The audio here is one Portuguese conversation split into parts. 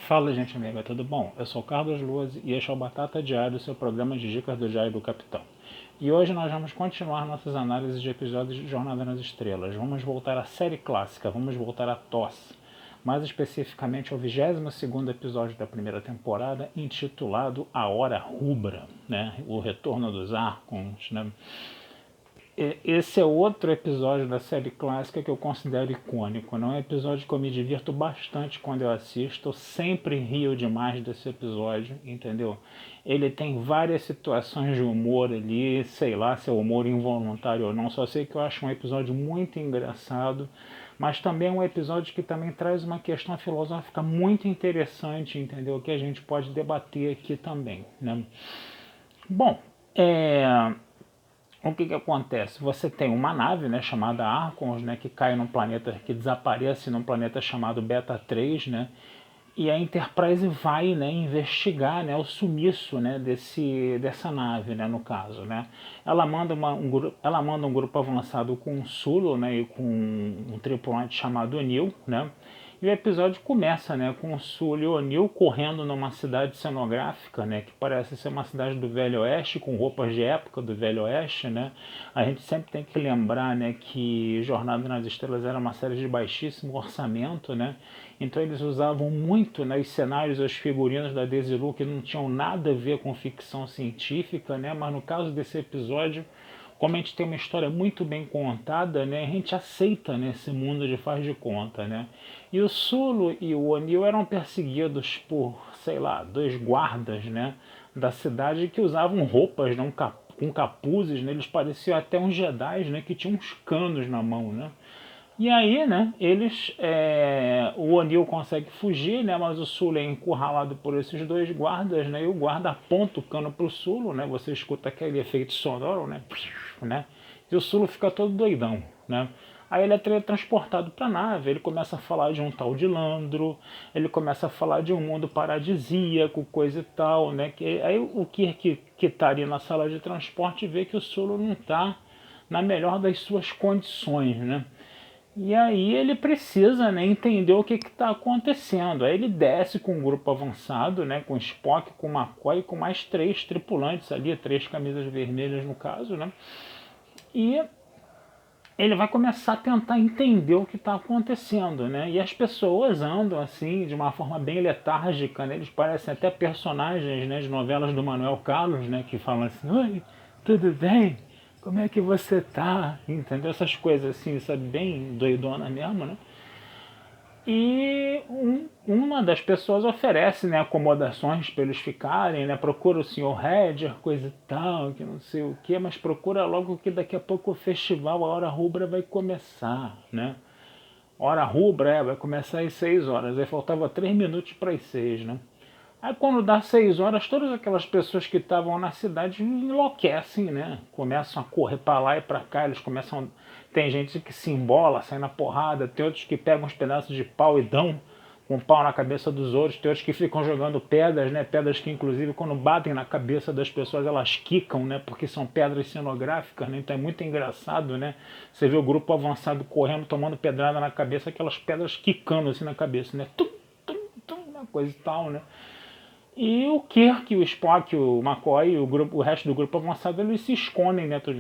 Fala, gente amiga, tudo bom? Eu sou o Carlos Luz e este é o Batata Diário, seu programa de dicas do Diário do Capitão. E hoje nós vamos continuar nossas análises de episódios de Jornada nas Estrelas. Vamos voltar à série clássica, vamos voltar a TOS, mais especificamente ao 22º episódio da primeira temporada, intitulado A Hora Rubra, né? O retorno dos Arcons, né? Esse é outro episódio da série clássica que eu considero icônico. É um episódio que eu me divirto bastante quando eu assisto. Eu sempre rio demais desse episódio, entendeu? Ele tem várias situações de humor ali, sei lá se é humor involuntário ou não. Só sei que eu acho um episódio muito engraçado, mas também é um episódio que também traz uma questão filosófica muito interessante, entendeu? Que a gente pode debater aqui também, né? Bom, o que acontece? Você tem uma nave, né, chamada Arcons, né, que cai num planeta, que desaparece num planeta chamado Beta 3, né, e a Enterprise vai, né, investigar, né, o sumiço, né, dessa nave, né, no caso, né. Ela manda um grupo avançado com o Sulu, né, e com um tripulante chamado Neil, né. E o episódio começa, né, com o Sully e o O'Neill correndo numa cidade cenográfica, né, que parece ser uma cidade do Velho Oeste, com roupas de época do Velho Oeste, né. A gente sempre tem que lembrar, né, que Jornada nas Estrelas era uma série de baixíssimo orçamento, né. Então eles usavam muito, né, os cenários, os figurinos da Desilu que não tinham nada a ver com ficção científica, né. Mas no caso desse episódio, como a gente tem uma história muito bem contada, né, a gente aceita nesse mundo de faz de conta, né. E o Sulu e o O'Neill eram perseguidos por, sei lá, dois guardas, né, da cidade que usavam roupas, né, com capuzes, né, eles pareciam até uns Jedi, né, que tinham uns canos na mão, né. E aí, né, o O'Neill consegue fugir, né, mas o Sulu é encurralado por esses dois guardas, né, e o guarda aponta o cano pro Sulu, né, você escuta aquele efeito sonoro, né, e o Sulu fica todo doidão, né. Aí ele é teletransportado para a nave, ele começa a falar de um tal de Landro, ele começa a falar de um mundo paradisíaco, coisa e tal, né, aí o Kirk que tá ali na sala de transporte vê que o Sulu não tá na melhor das suas condições, né. E aí ele precisa, né, entender o que está acontecendo. Aí ele desce com um grupo avançado, né, com Spock, com McCoy e com mais 3 tripulantes ali, 3 camisas vermelhas no caso, né? E ele vai começar a tentar entender o que está acontecendo, né? E as pessoas andam assim de uma forma bem letárgica, né? Eles parecem até personagens, né, de novelas do Manuel Carlos, né, que falam assim: "Oi, tudo bem? Como é que você tá?", entendeu? Essas coisas assim, sabe, bem doidona mesmo, né? E uma das pessoas oferece, né, acomodações para eles ficarem, né, procura o Sr. Hedger, coisa e tal, que não sei o que, mas procura logo que daqui a pouco o festival, a Hora Rubra vai começar, né? Hora Rubra, vai começar às 6 horas, aí faltava 3 minutos para as 6, né? Aí quando dá 6 horas, todas aquelas pessoas que estavam na cidade enlouquecem, né? Começam a correr para lá e para cá, eles começam... Tem gente que se embola, sai na porrada, tem outros que pegam uns pedaços de pau e dão com um pau na cabeça dos outros, tem outros que ficam jogando pedras, né? Pedras que inclusive quando batem na cabeça das pessoas elas quicam, né? Porque são pedras cenográficas, né? Então é muito engraçado, né? Você vê o grupo avançado correndo, tomando pedrada na cabeça, aquelas pedras quicando assim na cabeça, né? Tum, tum, tum, uma coisa e tal, né? E o Kirk, o Spock, o McCoy e o resto do grupo avançado, eles se escondem dentro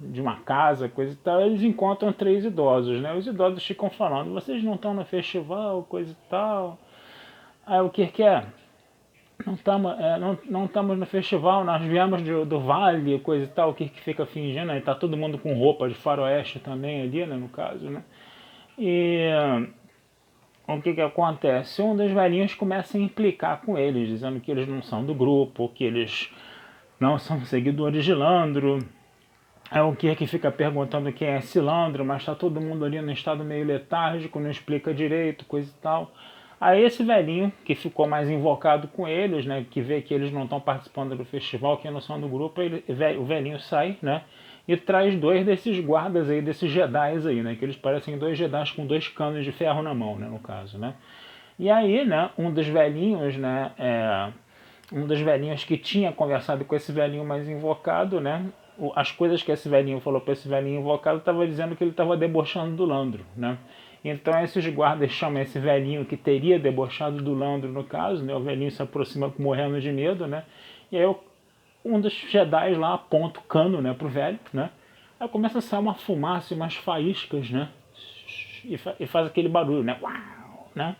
de uma casa, coisa e tal. Eles encontram 3 idosos, né? Os idosos ficam falando: "Vocês não estão no festival, coisa e tal". Aí o Kirk não estamos no festival, nós viemos do vale, coisa e tal. O Kirk fica fingindo, aí tá todo mundo com roupa de faroeste também ali, né, no caso, né? E o que acontece? Um dos velhinhos começa a implicar com eles, dizendo que eles não são do grupo, que eles não são seguidores de Landro. É o que fica perguntando quem é esse Landro, mas está todo mundo ali no estado meio letárgico, não explica direito, coisa e tal. Aí esse velhinho, que ficou mais invocado com eles, né, que vê que eles não estão participando do festival, que não são do grupo, o velhinho sai, né, e traz 2 desses guardas aí, desses Jedis aí, né, que eles parecem 2 Jedis com 2 canos de ferro na mão, né, no caso, né. E aí, né, um dos velhinhos que tinha conversado com esse velhinho mais invocado, né, as coisas que esse velhinho falou para esse velhinho invocado estava dizendo que ele estava debochando do Landro, né. Então esses guardas chamam esse velhinho que teria debochado do Landro no caso, né? O velhinho se aproxima morrendo de medo, né? E aí um dos Jedi lá aponta o cano, né, pro velho, né? Aí começa a sair uma fumaça e umas faíscas, né? E faz aquele barulho, né? Uau, né?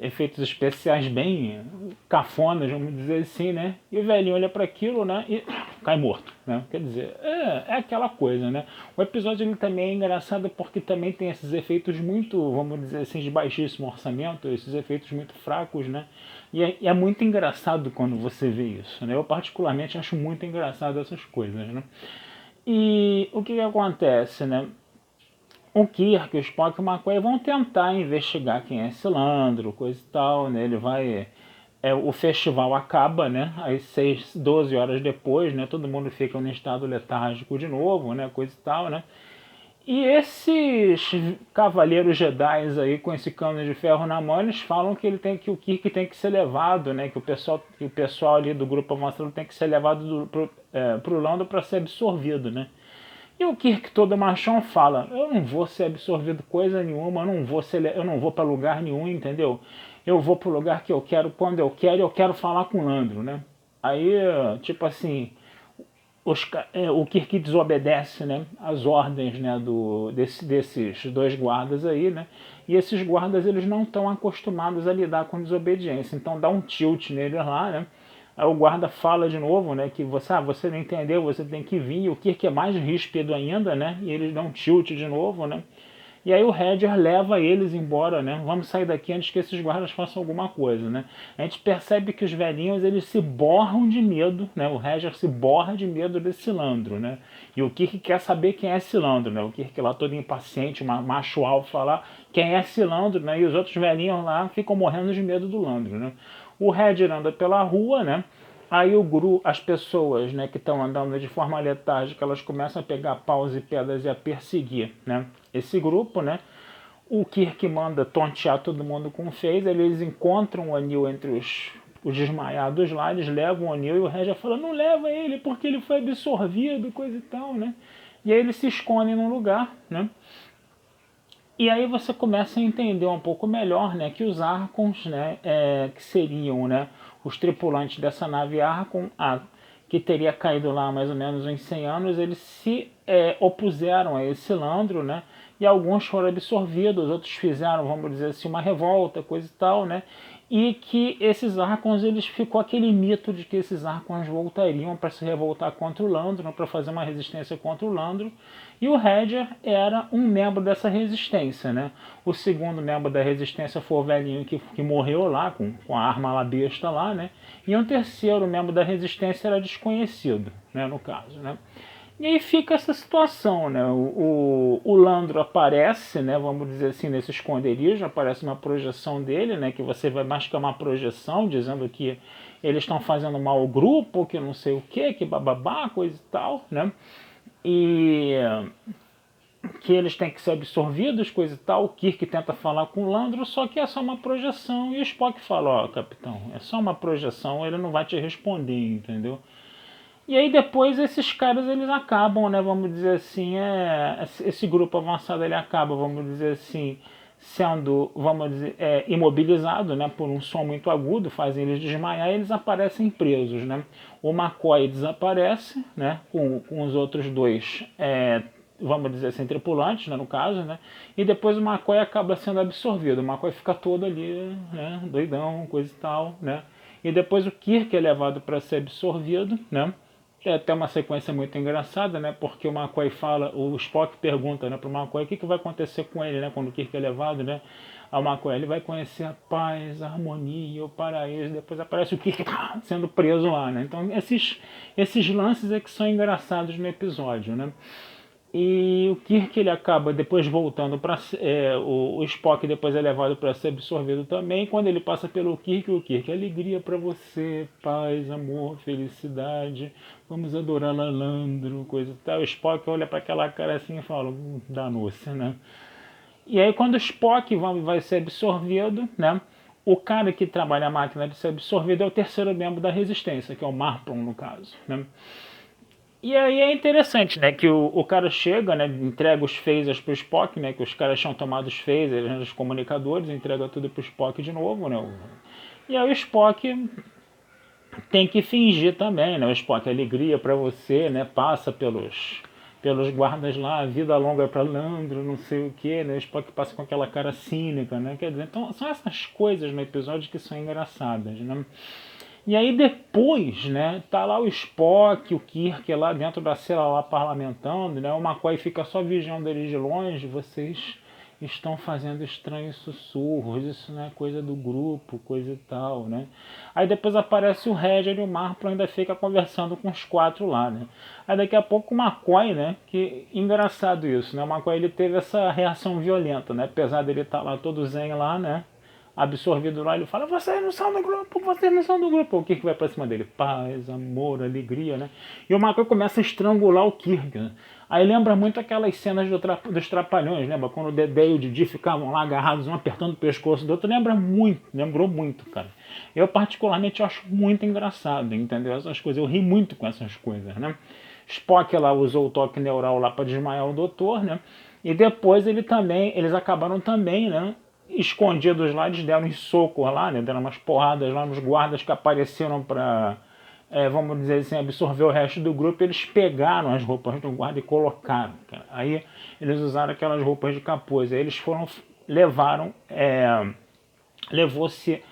Efeitos especiais bem cafonas, vamos dizer assim, né? E o velhinho olha para aquilo, né? E cai morto, né? Quer dizer, é aquela coisa, né? O episódio ele também é engraçado porque também tem esses efeitos muito, vamos dizer assim, de baixíssimo orçamento, esses efeitos muito fracos, né? E é muito engraçado quando você vê isso, né? Eu particularmente acho muito engraçado essas coisas, né? E o que acontece, né? O Kirk, o Spock e o McCoy vão tentar investigar quem é esse Landro, coisa e tal, né? Ele vai... o festival acaba, né? Às 12 horas depois, né? Todo mundo fica no estado letárgico de novo, né? Coisa e tal, né? E esses cavaleiros Jedi aí com esse cano de ferro na mão, eles falam que que o Kirk tem que ser levado, né? Que o pessoal ali do grupo avançado tem que ser levado pro Lando para ser absorvido, né? E o Kirk todo machão fala, eu não vou ser absorvido coisa nenhuma, eu não vou para lugar nenhum, entendeu? Eu vou para o lugar que eu quero, quando eu quero, e eu quero falar com o Landro, né? Aí, tipo assim, o Kirk desobedece, né, as ordens, né, desses dois guardas aí, né? E esses guardas, eles não estão acostumados a lidar com desobediência, então dá um tilt nele lá, né? Aí o guarda fala de novo, né, que você não entendeu, você tem que vir, e o Kirk é mais ríspido ainda, né, e eles dão um tilt de novo, né, e aí o Hedger leva eles embora, né, vamos sair daqui antes que esses guardas façam alguma coisa, né. A gente percebe que os velhinhos, eles se borram de medo, né, o Hedger se borra de medo desse Landro, né, e o Kirk quer saber quem é esse Landro, né, o Kirk lá todo impaciente, macho alfa lá, quem é esse Landro, né, e os outros velhinhos lá ficam morrendo de medo do Landro, né. O Hedger anda pela rua, né? Aí as pessoas, né, que estão andando de forma letárgica, elas começam a pegar paus e pedras e a perseguir, né? Esse grupo, né? O Kirk manda tontear todo mundo com o Phasor, eles encontram o anil entre os desmaiados lá, eles levam o anil e o Hedger fala, não leva ele porque ele foi absorvido, coisa e tal, né? E aí eles se escondem num lugar, né? E aí você começa a entender um pouco melhor, né, que os Archons, né, que seriam, né, os tripulantes dessa nave Archon, que teria caído lá há mais ou menos uns 100 anos, eles se opuseram a esse Landro, né, e alguns foram absorvidos, outros fizeram, vamos dizer assim, uma revolta, coisa e tal, né, e que esses Archons, eles ficou aquele mito de que esses Archons voltariam para se revoltar contra o Landro, para fazer uma resistência contra o Landro, e o Hedger era um membro dessa resistência, né? O segundo membro da resistência foi o velhinho que morreu lá, com a arma lá besta lá, né? E um terceiro membro da resistência era desconhecido, né, no caso, né? E aí fica essa situação, né? O Landro aparece, né? Vamos dizer assim, nesse esconderijo, aparece uma projeção dele, né? Que você vai mais que uma projeção, dizendo que eles estão fazendo mal ao grupo, que não sei o que bababá, coisa e tal, né? E que eles têm que ser absorvidos, coisa e tal. O Kirk tenta falar com o Landro, só que é só uma projeção. E o Spock fala, ó, capitão, é só uma projeção, ele não vai te responder, entendeu? E aí depois esses caras, eles acabam, né, vamos dizer assim, esse grupo avançado, ele acaba, vamos dizer assim, sendo, vamos dizer, imobilizado, né, por um som muito agudo, fazem eles desmaiar, e eles aparecem presos, né. O McCoy desaparece, né, com os outros dois, vamos dizer assim, tripulantes, né, no caso, né, e depois o McCoy acaba sendo absorvido, o McCoy fica todo ali, né, doidão, coisa e tal, né, e depois o Kirk é levado para ser absorvido, né. É até uma sequência muito engraçada, né? Porque o McCoy fala, o Spock pergunta, né, para o McCoy o que vai acontecer com ele, né? Quando o Kirk é levado, né? Ao McCoy, ele vai conhecer a paz, a harmonia, o paraíso. Depois aparece o Kirk sendo preso lá, né? Então esses lances é que são engraçados no episódio, né? E o Kirk, ele acaba depois voltando para o Spock depois é levado para ser absorvido também. Quando ele passa pelo Kirk, o Kirk, alegria para você, paz, amor, felicidade, vamos adorar Lalandro, coisa e tal. O Spock olha para aquela cara assim e fala, danou-se, né? E aí quando o Spock vai ser absorvido, né? O cara que trabalha a máquina de ser absorvido é o terceiro membro da resistência, que é o Marplon, no caso, né? E aí é interessante, né, que o cara chega, né, entrega os phasers pro Spock, né, que os caras tinham tomado os phasers, né, os comunicadores, entrega tudo pro Spock de novo, né, e aí o Spock tem que fingir também, né, o Spock, alegria para você, né, passa pelos guardas lá, vida longa para Landro, não sei o que, né, o Spock passa com aquela cara cínica, né, quer dizer, então são essas coisas no episódio que são engraçadas, né. E aí depois, né, tá lá o Spock, o Kirk lá dentro da cela lá parlamentando, né, o McCoy fica só vigiando eles de longe, vocês estão fazendo estranhos sussurros, isso não é coisa do grupo, coisa e tal, né. Aí depois aparece o Roger e o Marplon ainda fica conversando com os quatro lá, né. Aí daqui a pouco o McCoy, né, que engraçado isso, né, o McCoy ele teve essa reação violenta, né, apesar dele estar lá todo zen lá, né, absorvido lá, ele fala, vocês não são do grupo, vocês não são do grupo. O Kirk vai pra cima dele, paz, amor, alegria, né? E o McCoy começa a estrangular o Kirk, né? Aí lembra muito aquelas cenas dos Trapalhões, lembra? Quando o Dedé e o Didi ficavam lá agarrados, um apertando o pescoço do outro, lembrou muito, cara. Eu particularmente acho muito engraçado, entendeu? Essas coisas, eu ri muito com essas coisas, né? Spock lá usou o toque neural lá para desmaiar o doutor, né? E depois eles acabaram também, né? Escondidos lá, eles deram uns socos lá, né? Deram umas porradas lá nos guardas que apareceram para, vamos dizer assim, absorver o resto do grupo. Eles pegaram as roupas do guarda e colocaram, cara. Aí eles usaram aquelas roupas de capuz. Aí eles levaram, levou-se,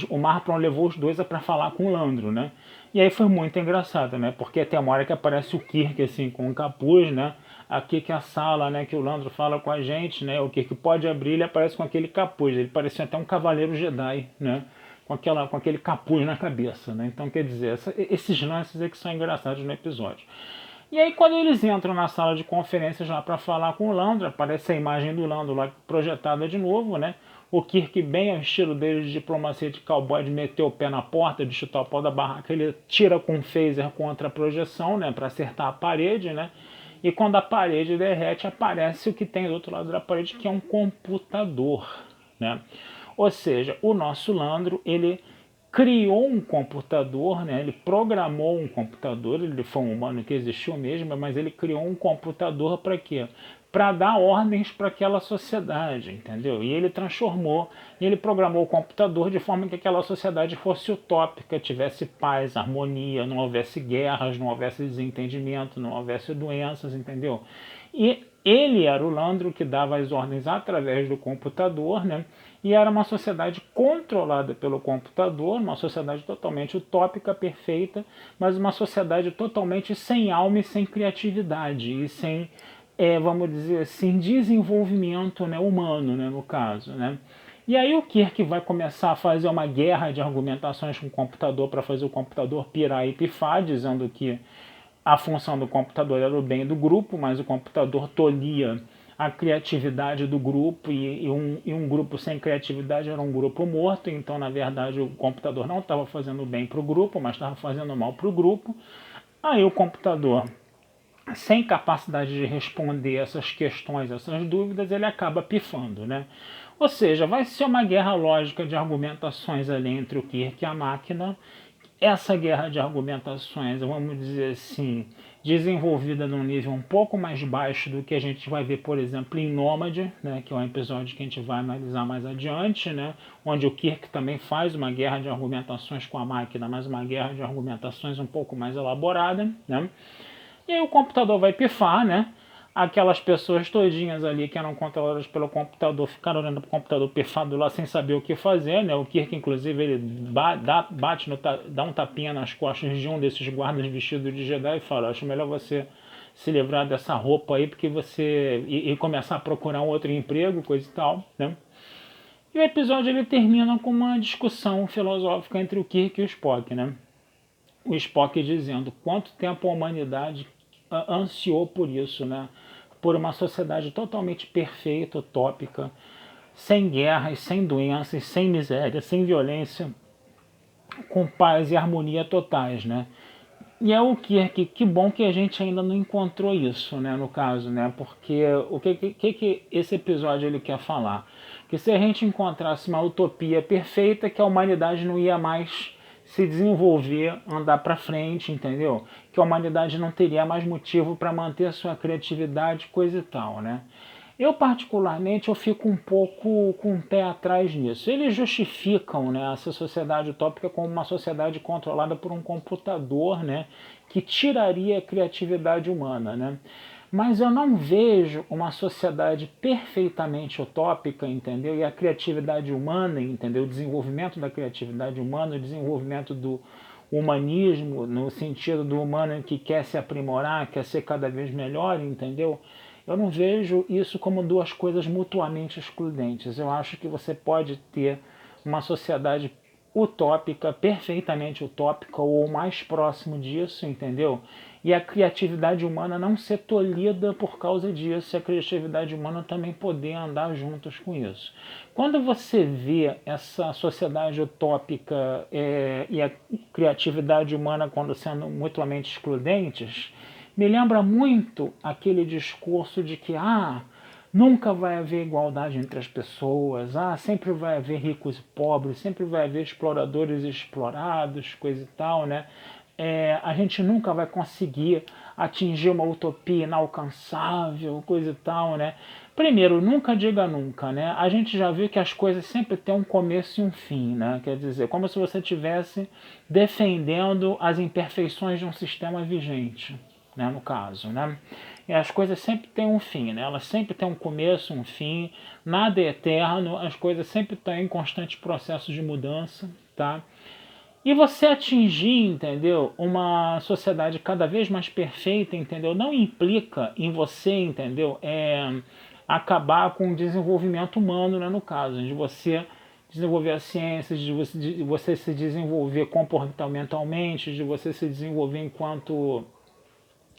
o Marplon levou os dois para falar com o Landro, né? E aí foi muito engraçado, né? Porque até uma hora que aparece o Kirk assim com o capuz, né? Aqui que é a sala, né, que o Landro fala com a gente, né, o Kirk pode abrir, ele aparece com aquele capuz, ele parecia até um cavaleiro Jedi, né, com aquele capuz na cabeça, né, então quer dizer, esses lances é que são engraçados no episódio. E aí quando eles entram na sala de conferências lá para falar com o Landro, aparece a imagem do Landro lá projetada de novo, né, o Kirk bem ao estilo dele de diplomacia de cowboy, de meter o pé na porta, de chutar o pau da barraca, ele tira com um phaser contra a projeção, né, para acertar a parede, né, e quando a parede derrete, aparece o que tem do outro lado da parede, que é um computador, né? Ou seja, o nosso Landro, ele criou um computador, né? Ele programou um computador, ele foi um humano que existiu mesmo, mas ele criou um computador para quê? Para dar ordens para aquela sociedade, entendeu? E ele transformou, e ele programou o computador de forma que aquela sociedade fosse utópica, tivesse paz, harmonia, não houvesse guerras, não houvesse desentendimento, não houvesse doenças, entendeu? E ele era o Landro que dava as ordens através do computador, né? E era uma sociedade controlada pelo computador, uma sociedade totalmente utópica, perfeita, mas uma sociedade totalmente sem alma e sem criatividade e sem, vamos dizer assim, desenvolvimento, né, humano, né, no caso, né. E aí o Kirk vai começar a fazer uma guerra de argumentações com o computador para fazer o computador pirar e pifar, dizendo que a função do computador era o bem do grupo, mas o computador tolhia a criatividade do grupo e um grupo sem criatividade era um grupo morto, então na verdade o computador não estava fazendo bem para o grupo, mas estava fazendo mal para o grupo. Aí o computador, sem capacidade de responder essas questões, essas dúvidas, ele acaba pifando, né? Ou seja, vai ser uma guerra lógica de argumentações ali entre o Kirk e a máquina. Essa guerra de argumentações, vamos dizer assim, desenvolvida num nível um pouco mais baixo do que a gente vai ver, por exemplo, em Nômade, né, que é um episódio que a gente vai analisar mais adiante, né, onde o Kirk também faz uma guerra de argumentações com a máquina, mas uma guerra de argumentações um pouco mais elaborada, né? E aí o computador vai pifar, né? Aquelas pessoas todinhas ali que eram controladas pelo computador ficaram olhando para o computador pifado lá sem saber o que fazer, né? O Kirk, inclusive, ele dá um tapinha nas costas de um desses guardas vestidos de Jedi e fala: acho melhor você se livrar dessa roupa aí porque você e começar a procurar um outro emprego, coisa e tal, né? E o episódio ele termina com uma discussão filosófica entre o Kirk e o Spock, né? O Spock dizendo quanto tempo a humanidade ansiou por isso, né? Por uma sociedade totalmente perfeita, utópica, sem guerras, sem doenças, sem miséria, sem violência, com paz e harmonia totais, né? E é o que bom que a gente ainda não encontrou isso, né, no caso, né? Porque o que esse episódio ele quer falar? Que se a gente encontrasse uma utopia perfeita, que a humanidade não ia mais se desenvolver, andar para frente, entendeu? Que a humanidade não teria mais motivo para manter a sua criatividade, coisa e tal, né? Eu, particularmente, eu fico um pouco com o pé atrás nisso. Eles justificam, né, essa sociedade utópica como uma sociedade controlada por um computador, né, que tiraria a criatividade humana, né? Mas eu não vejo uma sociedade perfeitamente utópica, entendeu? E a criatividade humana, entendeu? O desenvolvimento da criatividade humana, o desenvolvimento do humanismo, no sentido do humano que quer se aprimorar, quer ser cada vez melhor, entendeu? Eu não vejo isso como duas coisas mutuamente excludentes. Eu acho que você pode ter uma sociedade utópica, perfeitamente utópica ou mais próximo disso, entendeu? E a criatividade humana não ser tolhida por causa disso, e a criatividade humana também poder andar juntos com isso. Quando você vê essa sociedade utópica e a criatividade humana quando sendo mutuamente excludentes, me lembra muito aquele discurso de que nunca vai haver igualdade entre as pessoas, sempre vai haver ricos e pobres, sempre vai haver exploradores e explorados, coisa e tal, né? A gente nunca vai conseguir atingir uma utopia inalcançável, coisa e tal, né? Primeiro, nunca diga nunca, né? A gente já viu que as coisas sempre têm um começo e um fim, né? Quer dizer, como se você estivesse defendendo as imperfeições de um sistema vigente, né? No caso, né? E as coisas sempre têm um fim, né? Elas sempre têm um começo, um fim, nada é eterno, as coisas sempre estão em constante processo de mudança, tá? E você atingir, entendeu, uma sociedade cada vez mais perfeita, entendeu, não implica em você, entendeu, acabar com o desenvolvimento humano, né, no caso, de você desenvolver as ciências, de você se desenvolver comportamentalmente, de você se desenvolver enquanto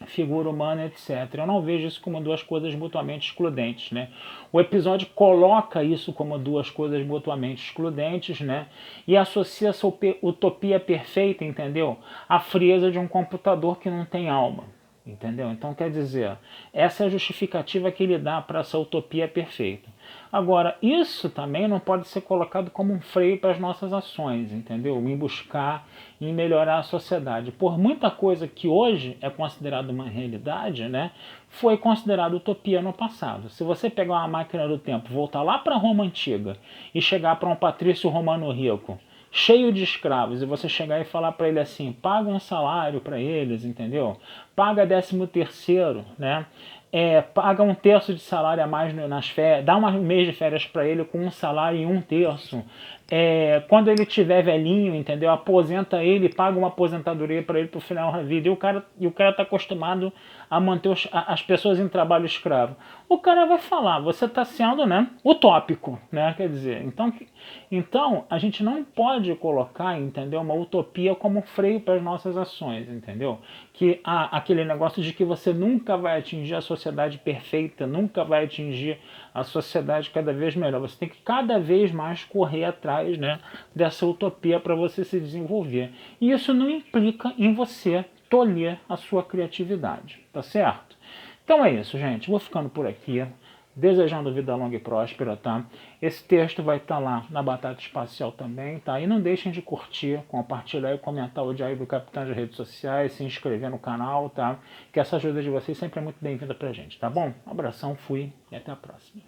figura humana, etc. Eu não vejo isso como duas coisas mutuamente excludentes, né? O episódio coloca isso como duas coisas mutuamente excludentes, né? E associa essa utopia perfeita, entendeu? À frieza de um computador que não tem alma, entendeu? Então, quer dizer, essa é a justificativa que ele dá para essa utopia perfeita. Agora, isso também não pode ser colocado como um freio para as nossas ações, entendeu? Em buscar, em melhorar a sociedade. Por muita coisa que hoje é considerada uma realidade, né, foi considerada utopia no passado. Se você pegar uma máquina do tempo, voltar lá para Roma Antiga e chegar para um patrício romano rico, cheio de escravos, e você chegar e falar para ele assim, paga um salário para eles, entendeu? Paga 13º, né? Paga um terço de salário a mais nas férias, dá um mês de férias para ele com um salário e um terço. Quando ele tiver velhinho, entendeu? Aposenta ele, paga uma aposentadoria para ele pro final da vida. E o cara tá acostumado a manter as pessoas em trabalho escravo. O cara vai falar, você está sendo, né, utópico, né? Quer dizer, então a gente não pode colocar, entendeu, uma utopia como freio para as nossas ações, entendeu? Que aquele negócio de que você nunca vai atingir a sociedade perfeita, nunca vai atingir a sociedade cada vez melhor. Você tem que cada vez mais correr atrás, né, dessa utopia para você se desenvolver. E isso não implica em você tolher a sua criatividade, tá certo? Então é isso, gente. Vou ficando por aqui. Desejando vida longa e próspera, tá? Esse texto vai estar lá na Batata Espacial também, tá? E não deixem de curtir, compartilhar e comentar o Diário do Capitão nas redes sociais, se inscrever no canal, tá? Que essa ajuda de vocês sempre é muito bem-vinda pra gente, tá bom? Um abração, fui e até a próxima.